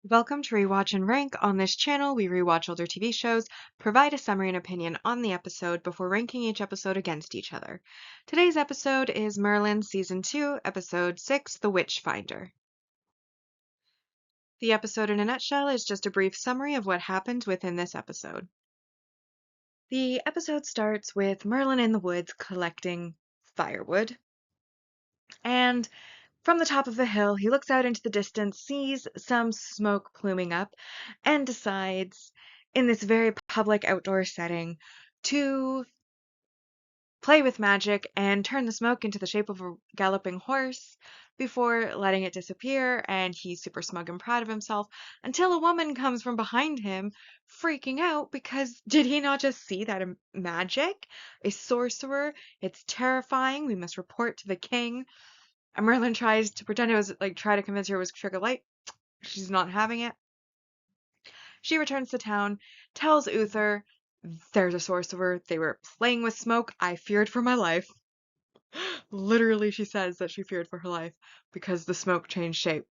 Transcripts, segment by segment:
Welcome to Rewatch and Rank. On this channel, we rewatch older TV shows, provide a summary and opinion on the episode before ranking each episode against each other. Today's episode is Merlin Season 2, Episode 6, The Witchfinder. The episode in a nutshell is just a brief summary of what happened within this episode. The episode starts with Merlin in the woods collecting firewood, and from the top of the hill, he looks out into the distance, sees some smoke pluming up, and decides, in this very public outdoor setting, to play with magic and turn the smoke into the shape of a galloping horse before letting it disappear. And he's super smug and proud of himself until a woman comes from behind him, freaking out because did he not just see that magic? A sorcerer. It's terrifying. We must report to the king. And Merlin tries to pretend it was try to convince her it was trick of light. She's not having it. She returns to town, tells Uther there's a sorcerer. They were playing with smoke. I feared for my life. Literally, she says that she feared for her life because the smoke changed shape.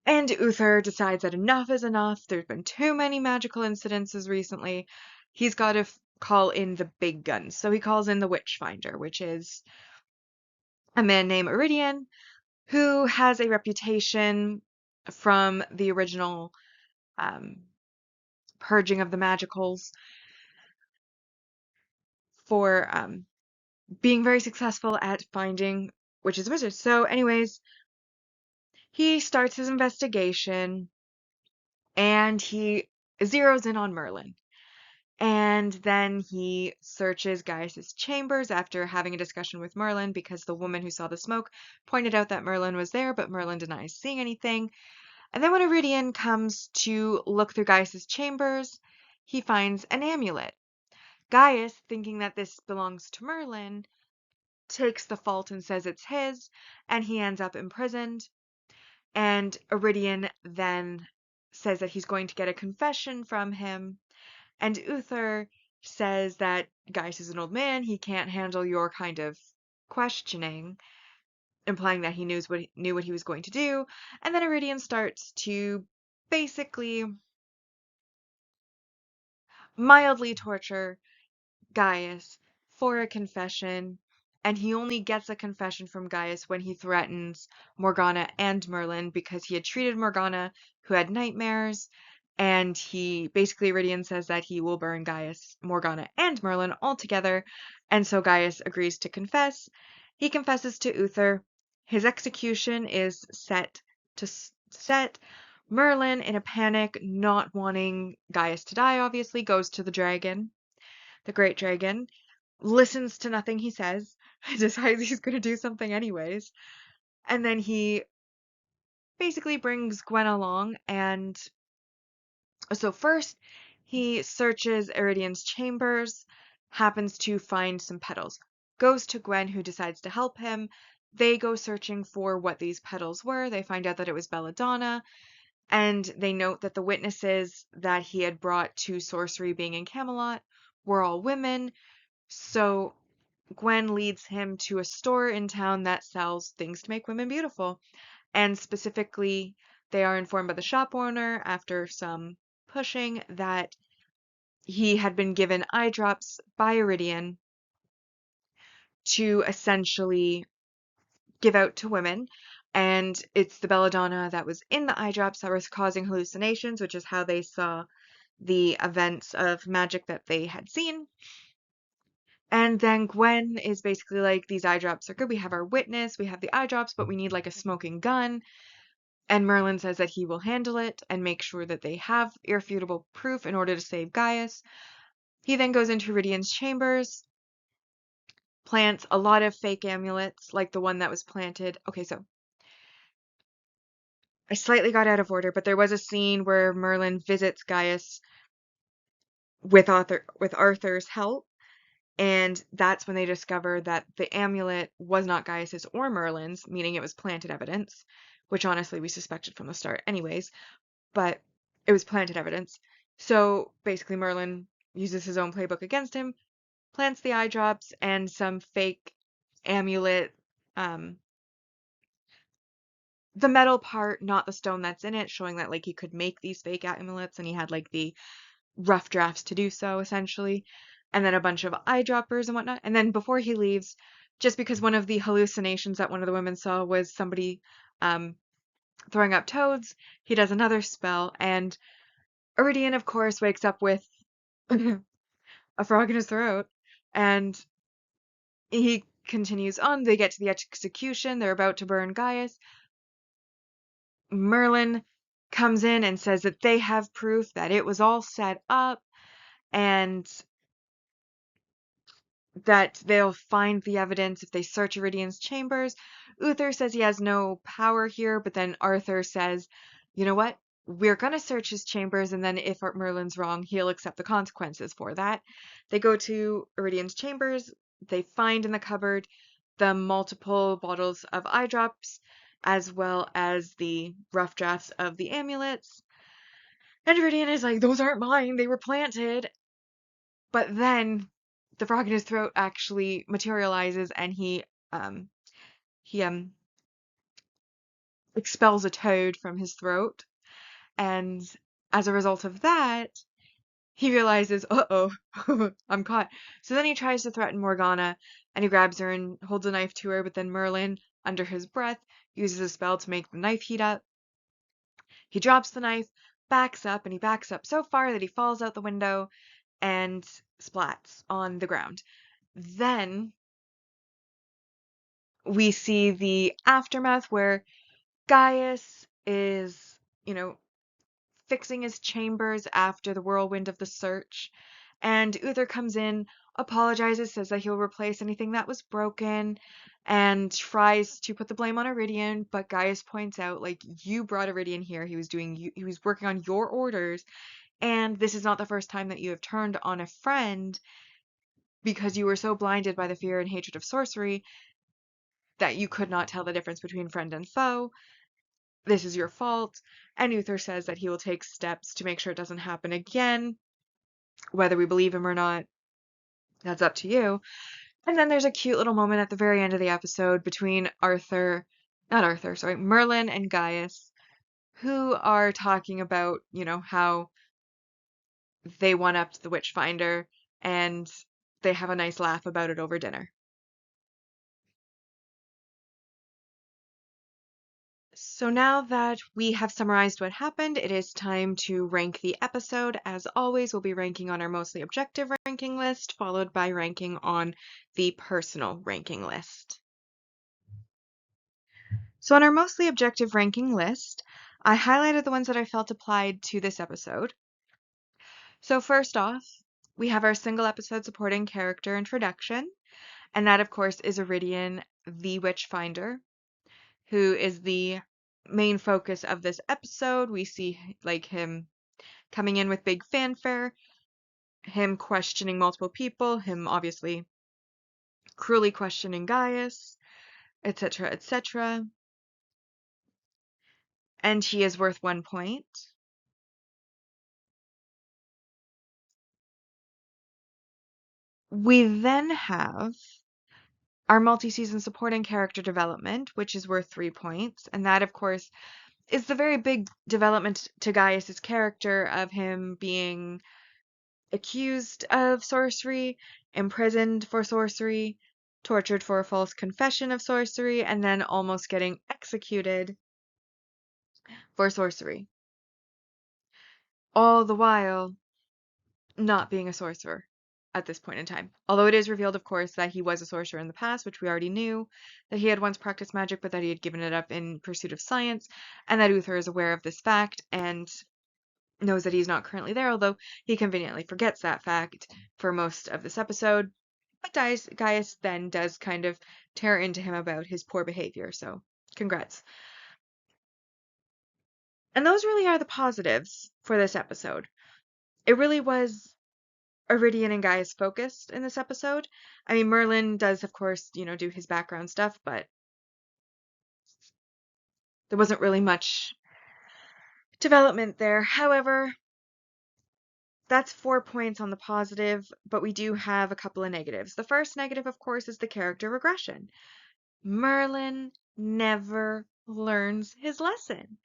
And Uther decides that enough is enough. There's been too many magical incidences recently. He's got to call in the big guns. So he calls in the Witchfinder, which is a man named Iridian, who has a reputation from the original purging of the magicals for being very successful at finding witches and wizards. So anyways, he starts his investigation and he zeroes in on Merlin. And then he searches Gaius's chambers after having a discussion with Merlin because the woman who saw the smoke pointed out that Merlin was there, but Merlin denies seeing anything. And then when Iridian comes to look through Gaius's chambers, he finds an amulet. Gaius, thinking that this belongs to Merlin, takes the fault and says it's his, and he ends up imprisoned. And Iridian then says that he's going to get a confession from him, and Uther says that Gaius is an old man, he can't handle your kind of questioning, implying that he knew what he was going to do. And then Iridian starts to basically mildly torture Gaius for a confession, and he only gets a confession from Gaius when he threatens Morgana and Merlin because he had treated Morgana, who had nightmares, and he basically Iridian says that he will burn Gaius, Morgana, and Merlin all together, and so Gaius agrees to confess. He confesses to Uther. His execution is set. Merlin, in a panic, not wanting Gaius to die, obviously, goes to the dragon, the great dragon, listens to nothing he says, decides he's going to do something anyways, and then he basically brings Gwen along. And so first he searches Iridian's chambers, happens to find some petals, goes to Gwen, who decides to help him. They go searching for what these petals were. They find out that it was belladonna, and they note that the witnesses that he had brought to sorcery being in Camelot were all women. So Gwen leads him to a store in town that sells things to make women beautiful. And specifically, they are informed by the shop owner after some pushing that he had been given eye drops by Iridian to essentially give out to women. And it's the belladonna that was in the eye drops that was causing hallucinations, which is how they saw the events of magic that they had seen. And then Gwen is basically like, these eye drops are good. We have our witness, we have the eye drops, but we need like a smoking gun. And Merlin says that he will handle it and make sure that they have irrefutable proof in order to save Gaius. He then goes into Iridian's chambers, plants a lot of fake amulets, like the one that was planted. Okay, so I slightly got out of order, but there was a scene where Merlin visits Gaius with Arthur's help. And that's when they discover that the amulet was not Gaius's or Merlin's, meaning it was planted evidence, which honestly we suspected from the start anyways, but it was planted evidence. So basically Merlin uses his own playbook against him, plants the eye drops and some fake amulet the metal part, not the stone that's in it, showing that like he could make these fake amulets and he had like the rough drafts to do so, essentially. And then a bunch of eyedroppers and whatnot. And then before he leaves, just because one of the hallucinations that one of the women saw was somebody um, throwing up toads, he does another spell, and Iridian, of course, wakes up with a frog in his throat, and he continues on. They get to the execution. They're about to burn Gaius. Merlin comes in and says that they have proof that it was all set up and that they'll find the evidence if they search Iridian's chambers. Uther says he has no power here, but then Arthur says, you know what? We're going to search his chambers, and then if Merlin's wrong, he'll accept the consequences for that. They go to Iridian's chambers. They find in the cupboard the multiple bottles of eye drops, as well as the rough drafts of the amulets. And Iridian is like, those aren't mine, they were planted. But then the frog in his throat actually materializes and he expels a toad from his throat. And as a result of that, he realizes, uh-oh, I'm caught. So then he tries to threaten Morgana and he grabs her and holds a knife to her, but then Merlin, under his breath, uses a spell to make the knife heat up. He drops the knife, backs up, and he backs up so far that he falls out the window and splats on the ground. Then we see the aftermath where Gaius is, fixing his chambers after the whirlwind of the search. And Uther comes in, apologizes, says that he'll replace anything that was broken, and tries to put the blame on Iridian, but Gaius points out, like, you brought Iridian here, he was working on your orders, and this is not the first time that you have turned on a friend because you were so blinded by the fear and hatred of sorcery that you could not tell the difference between friend and foe. This is your fault. And Uther says that he will take steps to make sure it doesn't happen again. Whether we believe him or not, that's up to you. And then there's a cute little moment at the very end of the episode between Merlin and Gaius, who are talking about, how they one-upped the Witchfinder, and they have a nice laugh about it over dinner. So now that we have summarized what happened, it is time to rank the episode. As always, we'll be ranking on our mostly objective ranking list, followed by ranking on the personal ranking list. So on our mostly objective ranking list, I highlighted the ones that I felt applied to this episode. So first off, we have our single episode supporting character introduction, and that of course is Iridian, the Witchfinder, who is the main focus of this episode. We see like him coming in with big fanfare, him questioning multiple people, him obviously cruelly questioning Gaius, etc., etc. And he is worth 1 point. We then have our multi-season supporting character development, which is worth 3 points, and that of course is the very big development to Gaius's character of him being accused of sorcery, imprisoned for sorcery, tortured for a false confession of sorcery, and then almost getting executed for sorcery. All the while not being a sorcerer at this point in time. Although it is revealed, of course, that he was a sorcerer in the past, which we already knew, that he had once practiced magic, but that he had given it up in pursuit of science, and that Uther is aware of this fact and knows that he's not currently there, although he conveniently forgets that fact for most of this episode. But Gaius then does kind of tear into him about his poor behavior, so congrats. And those really are the positives for this episode. It really was Iridian and Gaius focused in this episode. I mean, Merlin does, of course, do his background stuff, but there wasn't really much development there. However, that's 4 points on the positive, but we do have a couple of negatives. The first negative, of course, is the character regression. Merlin never learns his lesson.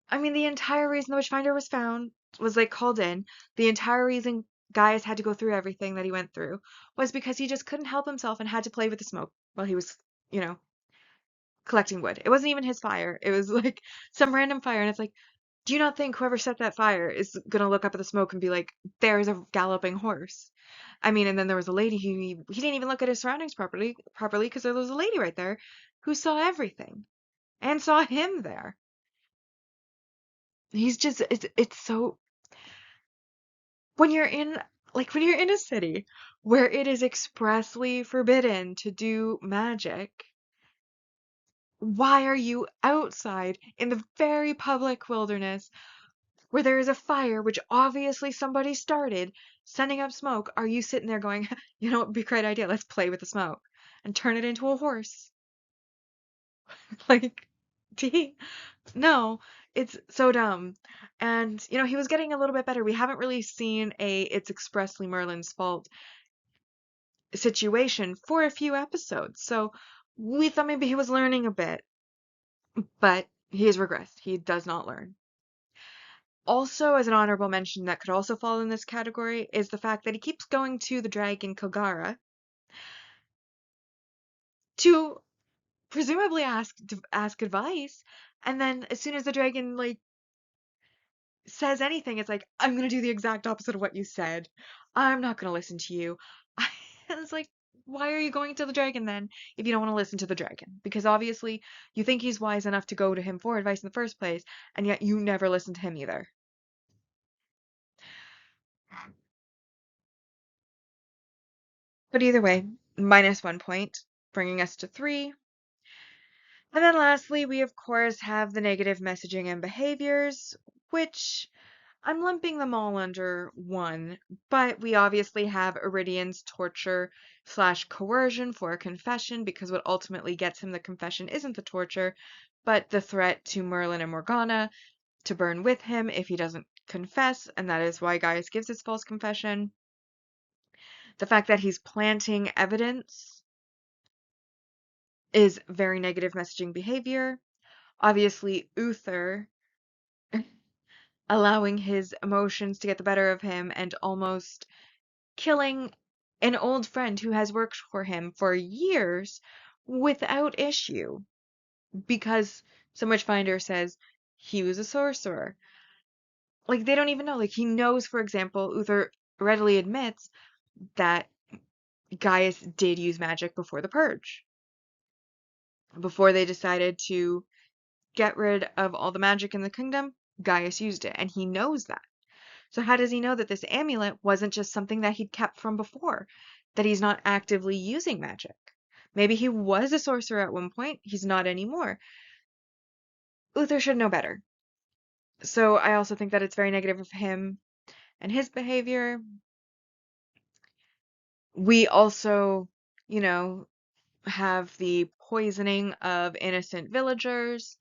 I mean, the entire reason the Witchfinder was found was like called in. The entire reason Gaius had to go through everything that he went through was because he just couldn't help himself and had to play with the smoke while he was, you know, collecting wood. It wasn't even his fire. It was like some random fire. And it's like, do you not think whoever set that fire is gonna look up at the smoke and be like, there's a galloping horse? I mean, and then there was a lady who he didn't even look at his surroundings properly because there was a lady right there who saw everything and saw him there. He's just it's so when you're in when you're in a city where it is expressly forbidden to do magic, why are you outside in the very public wilderness where there is a fire which obviously somebody started sending up smoke? Are you sitting there going, you know what would be a great idea? Let's play with the smoke and turn it into a horse. Like, gee, no, it's so dumb. And, he was getting a little bit better. We haven't really seen a it's expressly Merlin's fault situation for a few episodes. So we thought maybe he was learning a bit, but he has regressed. He does not learn. Also, as an honorable mention that could also fall in this category is the fact that he keeps going to the dragon Kogara to presumably ask advice, and then as soon as the dragon says anything, it's like, I'm gonna do the exact opposite of what you said. I'm not gonna listen to you. It's like, why are you going to the dragon then if you don't want to listen to the dragon? Because obviously you think he's wise enough to go to him for advice in the first place, and yet you never listen to him either. But either way, -1 point, bringing us to 3. And then lastly, we of course have the negative messaging and behaviors, which I'm lumping them all under one, but we obviously have Iridian's torture slash coercion for a confession, because what ultimately gets him the confession isn't the torture, but the threat to Merlin and Morgana to burn with him if he doesn't confess, and that is why Gaius gives his false confession. The fact that he's planting evidence is very negative messaging behavior. Obviously, Uther allowing his emotions to get the better of him and almost killing an old friend who has worked for him for years without issue because some witchfinder says he was a sorcerer. Like, they don't even know. Like, he knows, for example, Uther readily admits that Gaius did use magic before the purge. Before they decided to get rid of all the magic in the kingdom, Gaius used it, and he knows that. So how does he know that this amulet wasn't just something that he'd kept from before? That he's not actively using magic? Maybe he was a sorcerer at one point, he's not anymore. Uther should know better. So I also think that it's very negative of him and his behavior. We also, you know, have the poisoning of innocent villagers,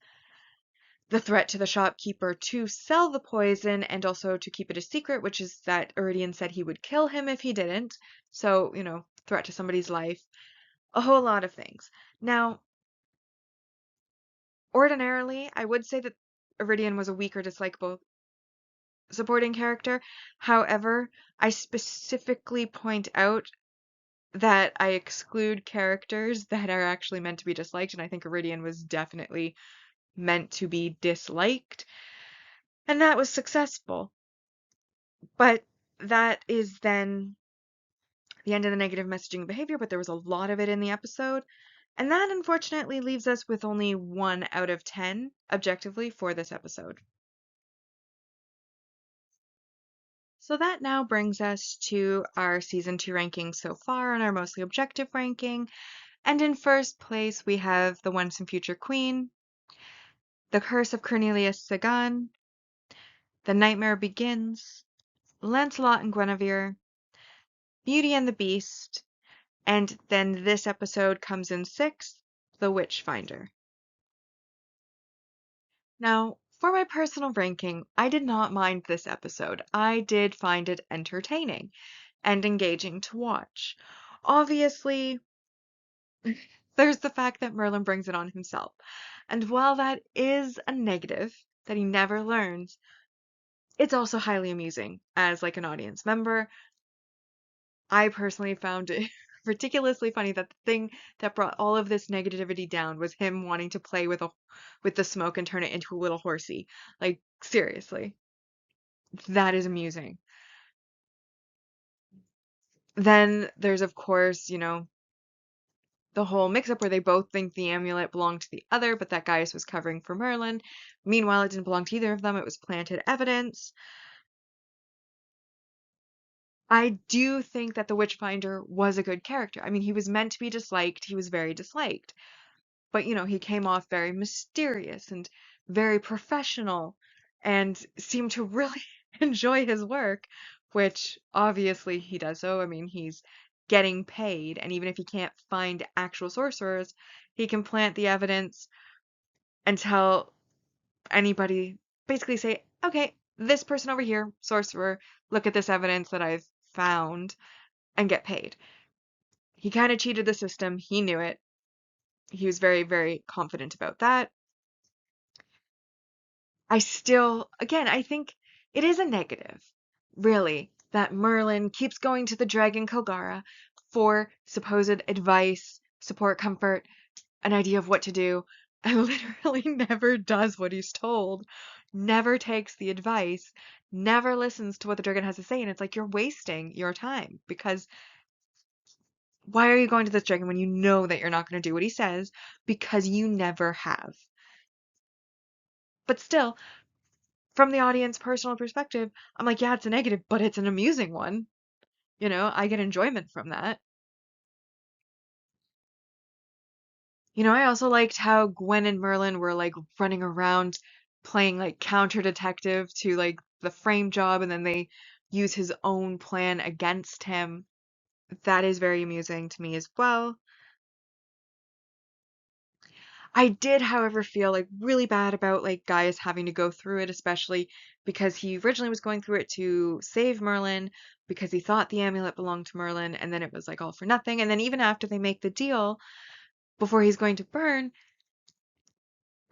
the threat to the shopkeeper to sell the poison and also to keep it a secret, which is that Iridian said he would kill him if he didn't. So, threat to somebody's life, a whole lot of things. Now, ordinarily, I would say that Iridian was a weaker, dislikable supporting character. However, I specifically point out that I exclude characters that are actually meant to be disliked, and I think Iridian was definitely meant to be disliked, and that was successful. But that is then the end of the negative messaging behavior, but there was a lot of it in the episode. And that unfortunately leaves us with only 1 out of 10 objectively for this episode. So that now brings us to our season 2 ranking so far and our mostly objective ranking. And in first place, we have The Once and Future Queen, The Curse of Cornelius Sagan, The Nightmare Begins, Lancelot and Guinevere, Beauty and the Beast, and then this episode comes in 6th, The Witchfinder. Now, for my personal ranking, I did not mind this episode. I did find it entertaining and engaging to watch. Obviously, there's the fact that Merlin brings it on himself. And while that is a negative that he never learns, it's also highly amusing as like an audience member. I personally found it ridiculously funny that the thing that brought all of this negativity down was him wanting to play with the smoke and turn it into a little horsey. Like seriously, that is amusing. Then there's of course, the whole mix-up where they both think the amulet belonged to the other, but that Gaius was covering for Merlin. Meanwhile, it didn't belong to either of them. It was planted evidence. I do think that the Witchfinder was a good character. I mean, he was meant to be disliked. He was very disliked. But, he came off very mysterious and very professional and seemed to really enjoy his work, which obviously he does so. I mean, he's getting paid, and even if he can't find actual sorcerers, he can plant the evidence and tell anybody, basically say, okay, this person over here, sorcerer, look at this evidence that I've found, and get paid. He kind of cheated the system. He knew it. He was very, very confident about that. Again, I think it is a negative, really, that Merlin keeps going to the Dragon Kogara for supposed advice, support, comfort, an idea of what to do, and literally never does what he's told, never takes the advice, never listens to what the dragon has to say, and it's like you're wasting your time because why are you going to this dragon when you know that you're not going to do what he says because you never have? But still, from the audience personal perspective, I'm like, yeah, it's a negative, but it's an amusing one. I get enjoyment from that. I also liked how Gwen and Merlin were like running around playing like counter detective to like the frame job, and then they use his own plan against him. That is very amusing to me as well. I did, however, feel like really bad about like Gaius having to go through it, especially because he originally was going through it to save Merlin because he thought the amulet belonged to Merlin, and then it was like all for nothing. And then even after they make the deal, before he's going to burn,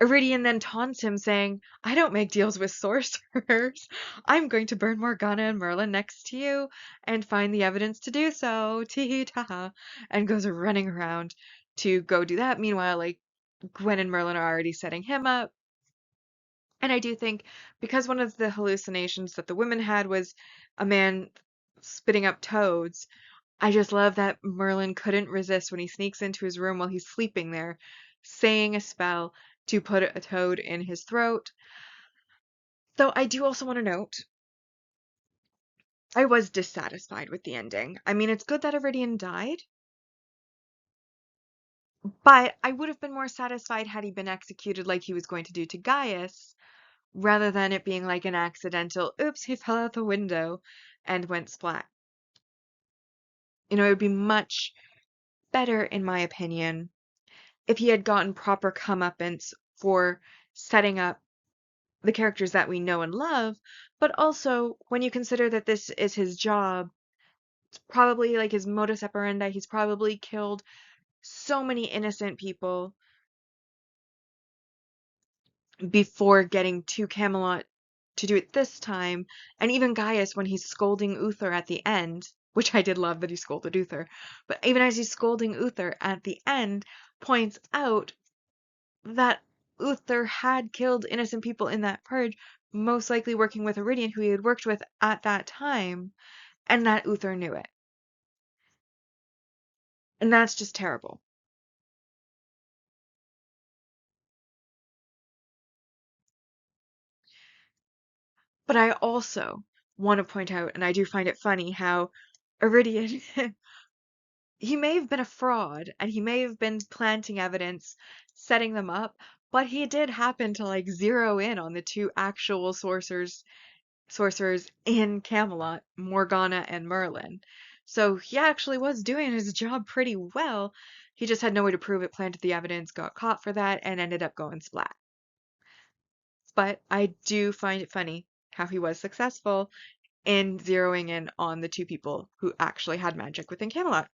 Iridian then taunts him, saying, I don't make deals with sorcerers. I'm going to burn Morgana and Merlin next to you and find the evidence to do so. Tee ta, and goes running around to go do that. Meanwhile, like Gwen and Merlin are already setting him up. And I do think because one of the hallucinations that the women had was a man spitting up toads, I just love that Merlin couldn't resist when he sneaks into his room while he's sleeping there, saying a spell to put a toad in his throat. Though I do also want to note, I was dissatisfied with the ending. I mean, it's good that Iridian died, but I would have been more satisfied had he been executed like he was going to do to Gaius, rather than it being like an accidental, oops, he fell out the window and went splat. It would be much better, in my opinion, if he had gotten proper comeuppance for setting up the characters that we know and love, but also when you consider that this is his job, it's probably like his modus operandi, he's probably killed so many innocent people before getting to Camelot to do it this time. And even Gaius, when he's scolding Uther at the end, which I did love that he scolded Uther, but even as he's scolding Uther at the end, points out that Uther had killed innocent people in that purge, most likely working with Iridian, who he had worked with at that time, and that Uther knew it. And that's just terrible. But I also want to point out, and I do find it funny, how Iridian, he may have been a fraud, and he may have been planting evidence, setting them up, but he did happen to like zero in on the two actual sorcerers in Camelot, Morgana and Merlin. So he actually was doing his job pretty well. He just had no way to prove it, planted the evidence, got caught for that, and ended up going splat. But I do find it funny how he was successful in zeroing in on the two people who actually had magic within Camelot.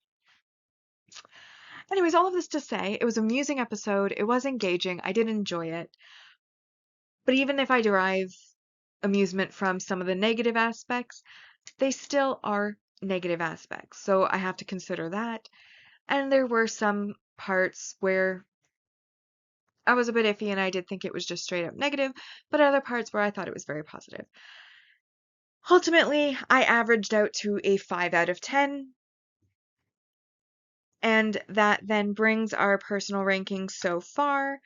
Anyways, all of this to say, it was an amusing episode. It was engaging. I did enjoy it. But even if I derive amusement from some of the negative aspects, they still are negative aspects. So I have to consider that. And there were some parts where I was a bit iffy and I did think it was just straight up negative, but other parts where I thought it was very positive. Ultimately, I averaged out to a 5 out of 10, and that then brings our personal rankings so far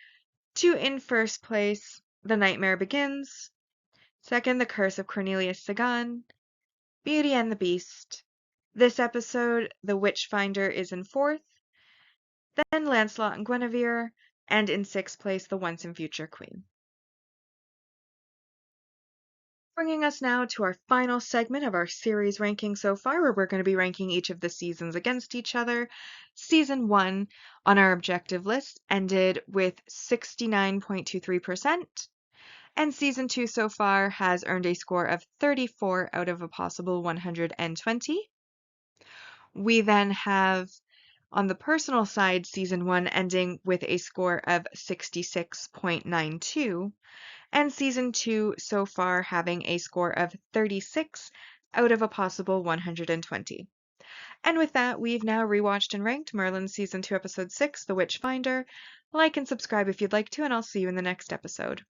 to, in first place, The Nightmare Begins, second, The Curse of Cornelius Sagan, Beauty and the Beast. This episode, The Witchfinder, is in fourth, then Lancelot and Guinevere, and in sixth place, The Once and Future Queen. Bringing us now to our final segment of our series ranking so far, where we're going to be ranking each of the seasons against each other. Season 1 on our objective list ended with 69.23%, and Season 2 so far has earned a score of 34 out of a possible 120. We then have, on the personal side, Season 1 ending with a score of 66.92, and Season 2 so far having a score of 36 out of a possible 120. And with that, we've now rewatched and ranked Merlin Season 2, Episode 6, The Witchfinder. Like and subscribe if you'd like to, and I'll see you in the next episode.